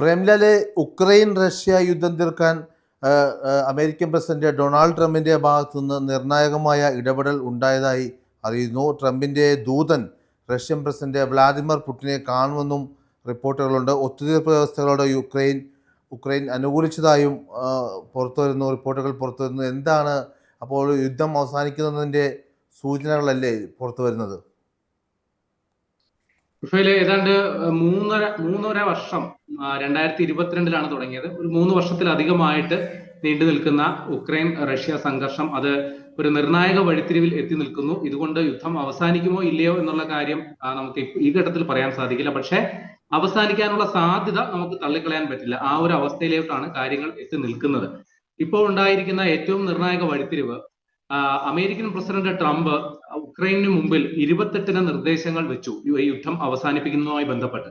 പ്രേംലാലെ, Ukraine Russia യുദ്ധം തീർക്കാൻ American president Donald ട്രംപിന്റെ ഭാഗത്തു നിന്ന് നിർണായകമായ ഇടപെടൽ ഉണ്ടായതായി അറിയുന്നു. ട്രംപിന്റെ ദൂതൻ റഷ്യൻ പ്രസിഡന്റ് വ്ളാദിമിർ പുടിനെ കാണുമെന്നും റിപ്പോർട്ടുകളുണ്ട്. ഒത്തുതീർപ്പ് വ്യവസ്ഥകളോട് ഉക്രൈൻ അനുകൂലിച്ചതായും റിപ്പോർട്ടുകൾ പുറത്തു വരുന്നു. എന്താണ് അപ്പോൾ യുദ്ധം അവസാനിക്കുന്നതിന്റെ സൂചനകളല്ലേ പുറത്തു വരുന്നത്? ഇഫയില് ഏതാണ്ട് മൂന്നര വർഷം 2022 തുടങ്ങിയത്. ഒരു 3 വർഷത്തിലധികമായിട്ട് നീണ്ടു നിൽക്കുന്ന ഉക്രൈൻ റഷ്യ സംഘർഷം അത് ഒരു നിർണായക വഴിത്തിരിവിൽ എത്തി നിൽക്കുന്നു. ഇതുകൊണ്ട് യുദ്ധം അവസാനിക്കുമോ ഇല്ലയോ എന്നുള്ള കാര്യം നമുക്ക് ഈ ഘട്ടത്തിൽ പറയാൻ സാധിക്കില്ല. പക്ഷെ അവസാനിക്കാനുള്ള സാധ്യത നമുക്ക് തള്ളിക്കളയാൻ പറ്റില്ല. ആ ഒരു അവസ്ഥയിലേക്കാണ് കാര്യങ്ങൾ എത്തി നിൽക്കുന്നത്. ഇപ്പോൾ ഉണ്ടായിരിക്കുന്ന ഏറ്റവും നിർണായക വഴിത്തിരിവ്, അമേരിക്കൻ പ്രസിഡന്റ് ട്രംപ് ഉക്രൈനു മുമ്പിൽ 28 നിർദ്ദേശങ്ങൾ വെച്ചു ഈ യുദ്ധം അവസാനിപ്പിക്കുന്നതുമായി ബന്ധപ്പെട്ട്.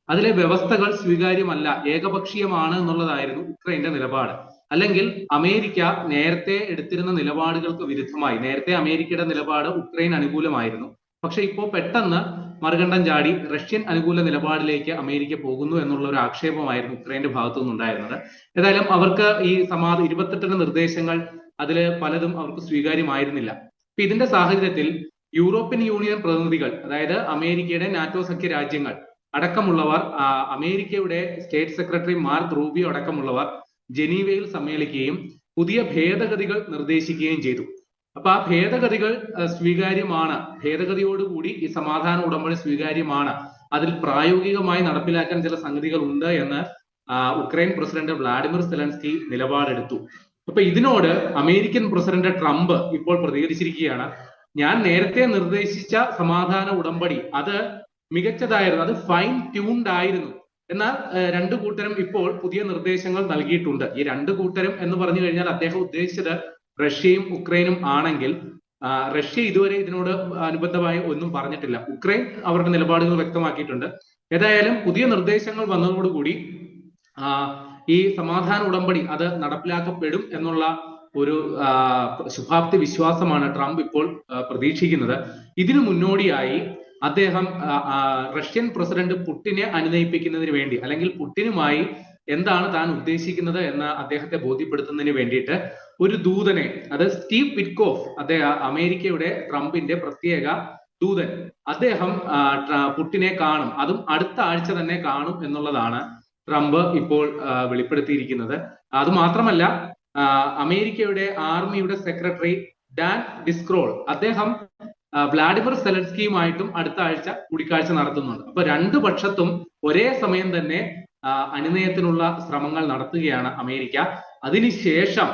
അതിലെ വ്യവസ്ഥകൾ സ്വീകാര്യമല്ല, ഏകപക്ഷീയമാണ് എന്നുള്ളതായിരുന്നു ഉക്രൈന്റെ നിലപാട്. അല്ലെങ്കിൽ അമേരിക്ക നേരത്തെ എടുത്തിരുന്ന നിലപാടുകൾക്ക് വിരുദ്ധമായി, നേരത്തെ അമേരിക്കയുടെ നിലപാട് ഉക്രൈൻ അനുകൂലമായിരുന്നു. പക്ഷെ ഇപ്പോൾ പെട്ടെന്ന് മറുകണ്ഠം ചാടി റഷ്യൻ അനുകൂല നിലപാടിലേക്ക് അമേരിക്ക പോകുന്നു എന്നുള്ള ഒരു ആക്ഷേപമായിരുന്നു ഉക്രൈന്റെ ഭാഗത്തു നിന്നുണ്ടായിരുന്നത്. ഏതായാലും അവർക്ക് ഈ 28 നിർദ്ദേശങ്ങൾ അതില് പലതും അവർക്ക് സ്വീകാര്യമായിരുന്നില്ല. അപ്പൊ ഇതിന്റെ സാഹചര്യത്തിൽ യൂറോപ്യൻ യൂണിയൻ പ്രതിനിധികൾ, അതായത് അമേരിക്കയുടെ നാറ്റോ സഖ്യ രാജ്യങ്ങൾ അടക്കമുള്ളവർ, അമേരിക്കയുടെ സ്റ്റേറ്റ് സെക്രട്ടറി മാർക്ക് റൂബിയോ അടക്കമുള്ളവർ ജനീവയിൽ സമ്മേളിക്കുകയും പുതിയ ഭേദഗതികൾ നിർദ്ദേശിക്കുകയും ചെയ്തു. അപ്പൊ ആ ഭേദഗതികൾ സ്വീകാര്യമാണ്, ഭേദഗതിയോടുകൂടി ഈ സമാധാന ഉടമ്പടി സ്വീകാര്യമാണ്, അതിൽ പ്രായോഗികമായി നടപ്പിലാക്കാൻ ചില സംഗതികൾ ഉണ്ട് എന്ന് ഉക്രൈൻ പ്രസിഡന്റ് വ്ളാഡിമിർ സെലൻസ്കി നിലപാടെടുത്തു. അപ്പൊ ഇതിനോട് അമേരിക്കൻ പ്രസിഡന്റ് ട്രംപ് ഇപ്പോൾ പ്രതികരിച്ചിരിക്കുകയാണ്. ഞാൻ നേരത്തെ നിർദ്ദേശിച്ച സമാധാന ഉടമ്പടി അത് മികച്ചതായിരുന്നു, അത് ഫൈൻ ട്യൂൺഡ് ആയിരുന്നു. എന്നാൽ രണ്ടു കൂട്ടരും ഇപ്പോൾ പുതിയ നിർദ്ദേശങ്ങൾ നൽകിയിട്ടുണ്ട്. ഈ രണ്ടു കൂട്ടരും എന്ന് പറഞ്ഞു കഴിഞ്ഞാൽ അദ്ദേഹം ഉദ്ദേശിച്ചത് റഷ്യയും ഉക്രൈനും ആണെങ്കിൽ, റഷ്യ ഇതുവരെ ഇതിനോട് അനുബന്ധമായി ഒന്നും പറഞ്ഞിട്ടില്ല. ഉക്രൈൻ അവരുടെ നിലപാടുകൾ വ്യക്തമാക്കിയിട്ടുണ്ട്. ഏതായാലും പുതിയ നിർദ്ദേശങ്ങൾ വന്നതോടുകൂടി ഈ സമാധാന ഉടമ്പടി അത് നടപ്പിലാക്കപ്പെടും എന്നുള്ള ഒരു ശുഭാപ്തി വിശ്വാസമാണ് ട്രംപ് ഇപ്പോൾ പ്രതീക്ഷിക്കുന്നത്. ഇതിനു മുന്നോടിയായി അദ്ദേഹം റഷ്യൻ പ്രസിഡന്റ് പുടിനെ അനുനയിപ്പിക്കുന്നതിന് വേണ്ടി, അല്ലെങ്കിൽ പുടിനുമായി എന്താണ് താൻ ഉദ്ദേശിക്കുന്നത് എന്ന് അദ്ദേഹത്തെ ബോധ്യപ്പെടുത്തുന്നതിന് വേണ്ടിയിട്ട് ഒരു ദൂതനെ, അത് സ്റ്റീവ് വിറ്റ്കോഫ്, അദ്ദേഹം അമേരിക്കയുടെ ട്രംപിന്റെ പ്രത്യേക ദൂതൻ, അദ്ദേഹം പുടിനെ കാണും, അതും അടുത്ത ആഴ്ച തന്നെ കാണും എന്നുള്ളതാണ് ട്രംപ് ഇപ്പോൾ വെളിപ്പെടുത്തിയിരിക്കുന്നത്. അതുമാത്രമല്ല, അമേരിക്കയുടെ ആർമിയുടെ സെക്രട്ടറി ഡാൻ ഡിസ്ക്രോൾ, അദ്ദേഹം വ്ളാഡിമിർ സെലൻസ്കിയുമായിട്ടും അടുത്ത ആഴ്ച കൂടിക്കാഴ്ച നടത്തുന്നുണ്ട്. അപ്പൊ രണ്ടു പക്ഷത്തും ഒരേ സമയം തന്നെ അനുനയത്തിനുള്ള ശ്രമങ്ങൾ നടത്തുകയാണ് അമേരിക്ക. അതിനുശേഷം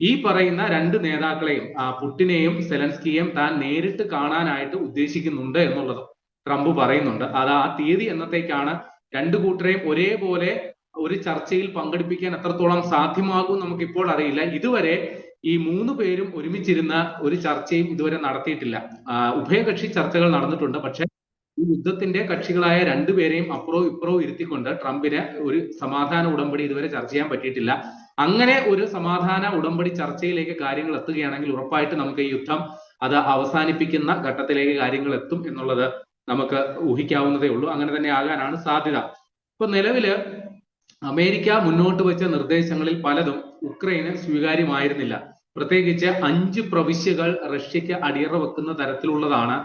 ഈ പറയുന്ന രണ്ട് നേതാക്കളെയും, പുടിനെയും സെലൻസ്കിയെയും താൻ നേരിട്ട് കാണാനായിട്ട് ഉദ്ദേശിക്കുന്നുണ്ട് എന്നുള്ളതും ട്രംപ് പറയുന്നുണ്ട്. അത് ആ തീയതി എന്നത്തേക്കാണ് രണ്ടു കൂട്ടരെയും ഒരേപോലെ ഒരു ചർച്ചയിൽ പങ്കെടുപ്പിക്കാൻ എത്രത്തോളം സാധ്യമാകും നമുക്കിപ്പോൾ അറിയില്ല. ഇതുവരെ ഈ 3 പേരും ഒരുമിച്ചിരുന്ന ഒരു ചർച്ചയും ഇതുവരെ നടത്തിയിട്ടില്ല. ഉഭയകക്ഷി ചർച്ചകൾ നടന്നിട്ടുണ്ട്. പക്ഷെ ഈ യുദ്ധത്തിന്റെ കക്ഷികളായ 2 പേരെയും അപ്പുറവും ഇപ്പുറവും ഇരുത്തിക്കൊണ്ട് ട്രംപിന് ഒരു സമാധാന ഉടമ്പടി ഇതുവരെ ചർച്ച ചെയ്യാൻ പറ്റിയിട്ടില്ല. അങ്ങനെ ഒരു സമാധാന ഉടമ്പടി ചർച്ചയിലേക്ക് കാര്യങ്ങൾ എത്തുകയാണെങ്കിൽ ഉറപ്പായിട്ട് നമുക്ക് ഈ യുദ്ധം അത് അവസാനിപ്പിക്കുന്ന ഘട്ടത്തിലേക്ക് കാര്യങ്ങൾ എത്തും എന്നുള്ളത് നമുക്ക് ഊഹിക്കാവുന്നതേ ഉള്ളൂ. അങ്ങനെ തന്നെ ആകാനാണ് സാധ്യത. ഇപ്പൊ നിലവില് അമേരിക്ക മുന്നോട്ട് വെച്ച നിർദ്ദേശങ്ങളിൽ പലതും ഉക്രൈന് സ്വീകാര്യമായിരുന്നില്ല. പ്രത്യേകിച്ച് 5 പ്രവിശ്യകൾ റഷ്യക്ക് അടിയറ വെക്കുന്ന തരത്തിലുള്ളതാണ്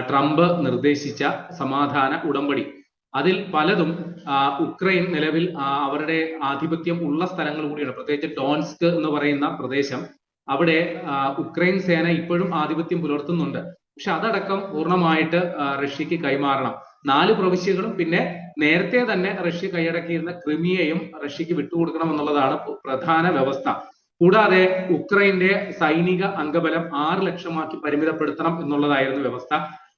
ട്രംപ് നിർദ്ദേശിച്ച സമാധാന ഉടമ്പടി. അതിൽ പലതും ഉക്രൈൻ നിലവിൽ അവരുടെ ആധിപത്യം ഉള്ള സ്ഥലങ്ങൾ കൂടിയാണ്. പ്രത്യേകിച്ച് ഡോൺസ്ക് എന്ന് പറയുന്ന പ്രദേശം, അവിടെ ഉക്രൈൻ സേന ഇപ്പോഴും ആധിപത്യം പുലർത്തുന്നുണ്ട്. പക്ഷെ അതടക്കം പൂർണ്ണമായിട്ട് റഷ്യക്ക് കൈമാറണം. 4 പ്രവിശ്യകളും പിന്നെ നേരത്തെ തന്നെ റഷ്യ കൈയടക്കിയിരുന്ന ക്രിമിയയും റഷ്യക്ക് വിട്ടുകൊടുക്കണം എന്നുള്ളതാണ് പ്രധാന വ്യവസ്ഥ. കൂടാതെ ഉക്രൈന്റെ സൈനിക അംഗബലം 6 ലക്ഷമാക്കി പരിമിതപ്പെടുത്തണം എന്നുള്ളതായിരുന്നു വ്യവസ്ഥ.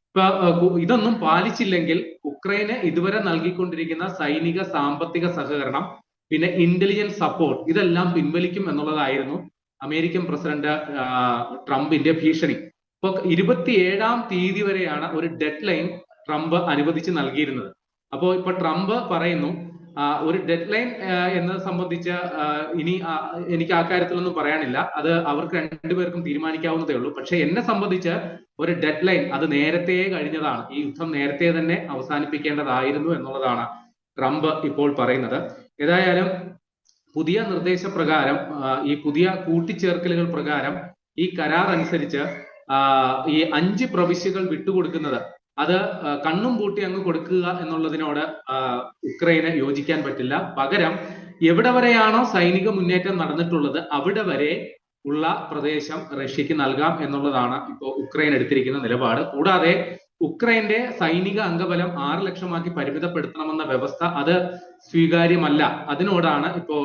ഇപ്പൊ ഇതൊന്നും പാലിച്ചില്ലെങ്കിൽ ഉക്രൈന് ഇതുവരെ നൽകിക്കൊണ്ടിരിക്കുന്ന സൈനിക സാമ്പത്തിക സഹകരണം, പിന്നെ ഇന്റലിജൻസ് സപ്പോർട്ട്, ഇതെല്ലാം പിൻവലിക്കും എന്നുള്ളതായിരുന്നു അമേരിക്കൻ പ്രസിഡന്റ് ട്രംപിന്റെ ഭീഷണി. ഇപ്പൊ 27-ാം തീയതി വരെയാണ് ഒരു ഡെഡ് ലൈൻ ട്രംപ് അനുവദിച്ച് നൽകിയിരുന്നത്. അപ്പോ ഇപ്പൊ ട്രംപ് പറയുന്നു ഒരു ഡെഡ് ലൈൻ എന്നത് സംബന്ധിച്ച് ഇനി എനിക്ക് ആ കാര്യത്തിലൊന്നും പറയാനില്ല, അത് അവർക്ക് രണ്ടുപേർക്കും തീരുമാനിക്കാവുന്നതേ ഉള്ളൂ. പക്ഷെ എന്നെ സംബന്ധിച്ച് ഒരു ഡെഡ് ലൈൻ അത് നേരത്തെ കഴിഞ്ഞതാണ്, ഈ യുദ്ധം നേരത്തെ തന്നെ അവസാനിപ്പിക്കേണ്ടതായിരുന്നു എന്നുള്ളതാണ് ട്രംപ് ഇപ്പോൾ പറയുന്നത്. ഏതായാലും പുതിയ നിർദ്ദേശപ്രകാരം ഈ പുതിയ കൂട്ടിച്ചേർക്കലുകൾ പ്രകാരം ഈ കരാർ അനുസരിച്ച് ഈ 5 പ്രവിശ്യകൾ വിട്ടുകൊടുക്കുന്നത് അത് കണ്ണും പൂട്ടി അങ്ങ് കൊടുക്കുക എന്നുള്ളതിനോട് ഉക്രൈന് യോജിക്കാൻ പറ്റില്ല. പകരം എവിടെ വരെയാണോ സൈനിക മുന്നേറ്റം നടന്നിട്ടുള്ളത് അവിടെ വരെ ഉള്ള പ്രദേശം റഷ്യക്ക് നൽകാം എന്നുള്ളതാണ് ഇപ്പോൾ ഉക്രൈൻ എടുത്തിരിക്കുന്ന നിലപാട്. കൂടാതെ ഉക്രൈന്റെ സൈനിക അംഗബലം 6 ലക്ഷമാക്കി പരിമിതപ്പെടുത്തണമെന്ന വ്യവസ്ഥ അത് സ്വീകാര്യമല്ല. അതിനോടാണ് ഇപ്പോ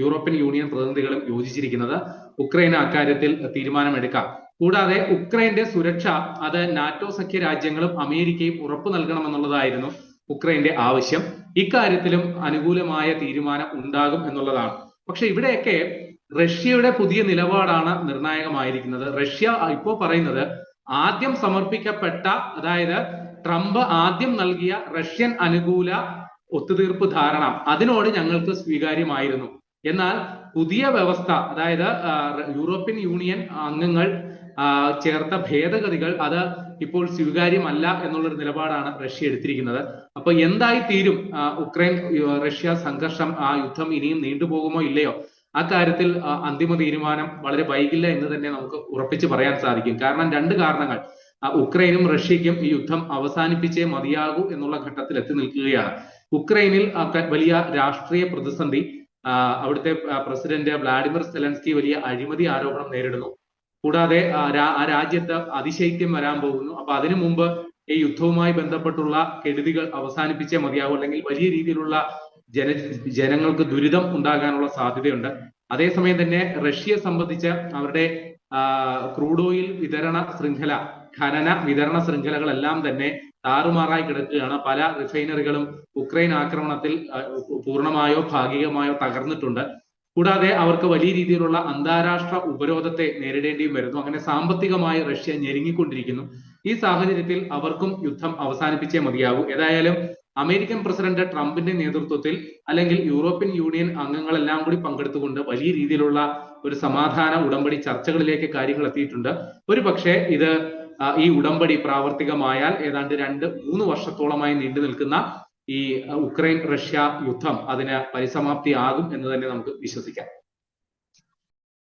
യൂറോപ്യൻ യൂണിയൻ പ്രതിനിധികളും യോജിച്ചിരിക്കുന്നത്. ഉക്രൈന് അക്കാര്യത്തിൽ തീരുമാനമെടുക്കാം. കൂടാതെ ഉക്രൈന്റെ സുരക്ഷ അത് നാറ്റോ സഖ്യ രാജ്യങ്ങളും അമേരിക്കയും ഉറപ്പു നൽകണമെന്നുള്ളതായിരുന്നു ഉക്രൈന്റെ ആവശ്യം. ഇക്കാര്യത്തിലും അനുകൂലമായ തീരുമാനം ഉണ്ടാകും എന്നുള്ളതാണ്. പക്ഷെ ഇവിടെയൊക്കെ റഷ്യയുടെ പുതിയ നിലപാടാണ് നിർണായകമായിരിക്കുന്നത്. റഷ്യ ഇപ്പോൾ പറയുന്നത് ആദ്യം സമർപ്പിക്കപ്പെട്ട, അതായത് ട്രംപ് ആദ്യം നൽകിയ റഷ്യൻ അനുകൂല ഒത്തുതീർപ്പ് ധാരണ അതിനോട് ഞങ്ങൾക്ക് സ്വീകാര്യമായിരുന്നു. എന്നാൽ പുതിയ വ്യവസ്ഥ, അതായത് യൂറോപ്യൻ യൂണിയൻ അംഗങ്ങൾ ചേർത്ത ഭേദഗതികൾ അത് ഇപ്പോൾ സ്വീകാര്യമല്ല എന്നുള്ളൊരു നിലപാടാണ് റഷ്യ എടുത്തിരിക്കുന്നത്. അപ്പൊ എന്തായി തീരും ഉക്രൈൻ റഷ്യ സംഘർഷം, ആ യുദ്ധം ഇനിയും നീണ്ടുപോകുമോ ഇല്ലയോ, ആ കാര്യത്തിൽ അന്തിമ തീരുമാനം വളരെ വൈകില്ല എന്ന് തന്നെ നമുക്ക് ഉറപ്പിച്ച് പറയാൻ സാധിക്കും. കാരണം 2 കാരണങ്ങൾ. ഉക്രൈനും റഷ്യക്കും ഈ യുദ്ധം അവസാനിപ്പിച്ചേ മതിയാകൂ എന്നുള്ള ഘട്ടത്തിൽ എത്തി നിൽക്കുകയാണ്. ഉക്രൈനിൽ വലിയ രാഷ്ട്രീയ പ്രതിസന്ധി, അവിടുത്തെ പ്രസിഡന്റ് വ്ളാഡിമിർ സെലൻസ്കി വലിയ അഴിമതി ആരോപണം നേരിടുന്നു. കൂടാതെ ആ രാജ്യത്ത് അതിശൈത്യം വരാൻ പോകുന്നു. അപ്പൊ അതിനു മുമ്പ് ഈ യുദ്ധവുമായി ബന്ധപ്പെട്ടുള്ള കെടുതികൾ അവസാനിപ്പിച്ചേ മതിയാകൂ, അല്ലെങ്കിൽ വലിയ രീതിയിലുള്ള ജനങ്ങൾക്ക് ദുരിതം ഉണ്ടാകാനുള്ള സാധ്യതയുണ്ട്. അതേസമയം തന്നെ റഷ്യയെ സംബന്ധിച്ച് അവരുടെ ക്രൂഡ് ഓയിൽ വിതരണ ശൃംഖല, ഖനന വിതരണ ശൃംഖലകളെല്ലാം തന്നെ താറുമാറായി കിടക്കുകയാണ്. പല റിഫൈനറികളും ഉക്രൈൻ ആക്രമണത്തിൽ പൂർണ്ണമായോ ഭാഗികമായോ തകർന്നിട്ടുണ്ട്. കൂടാതെ അവർക്ക് വലിയ രീതിയിലുള്ള അന്താരാഷ്ട്ര ഉപരോധത്തെ നേരിടേണ്ടിയും വരുന്നു. അങ്ങനെ സാമ്പത്തികമായി റഷ്യ ഞെരുങ്ങിക്കൊണ്ടിരിക്കുന്നു. ഈ സാഹചര്യത്തിൽ അവർക്കും യുദ്ധം അവസാനിപ്പിച്ചേ മതിയാകൂ. ഏതായാലും അമേരിക്കൻ പ്രസിഡന്റ് ട്രംപിന്റെ നേതൃത്വത്തിൽ, അല്ലെങ്കിൽ യൂറോപ്യൻ യൂണിയൻ അംഗങ്ങളെല്ലാം കൂടി പങ്കെടുത്തുകൊണ്ട് വലിയ രീതിയിലുള്ള ഒരു സമാധാന ഉടമ്പടി ചർച്ചകളിലേക്ക് കാര്യങ്ങൾ എത്തിയിട്ടുണ്ട്. ഒരു പക്ഷേ ഈ ഉടമ്പടി പ്രാവർത്തികമായാൽ ഏതാണ്ട് 2-3 വർഷത്തോളമായി നീണ്ടു നിൽക്കുന്ന ഈ ഉക്രൈൻ റഷ്യ യുദ്ധം അതിന് പരിസമാപ്തിയാകും എന്ന് തന്നെ നമുക്ക് വിശ്വസിക്കാം.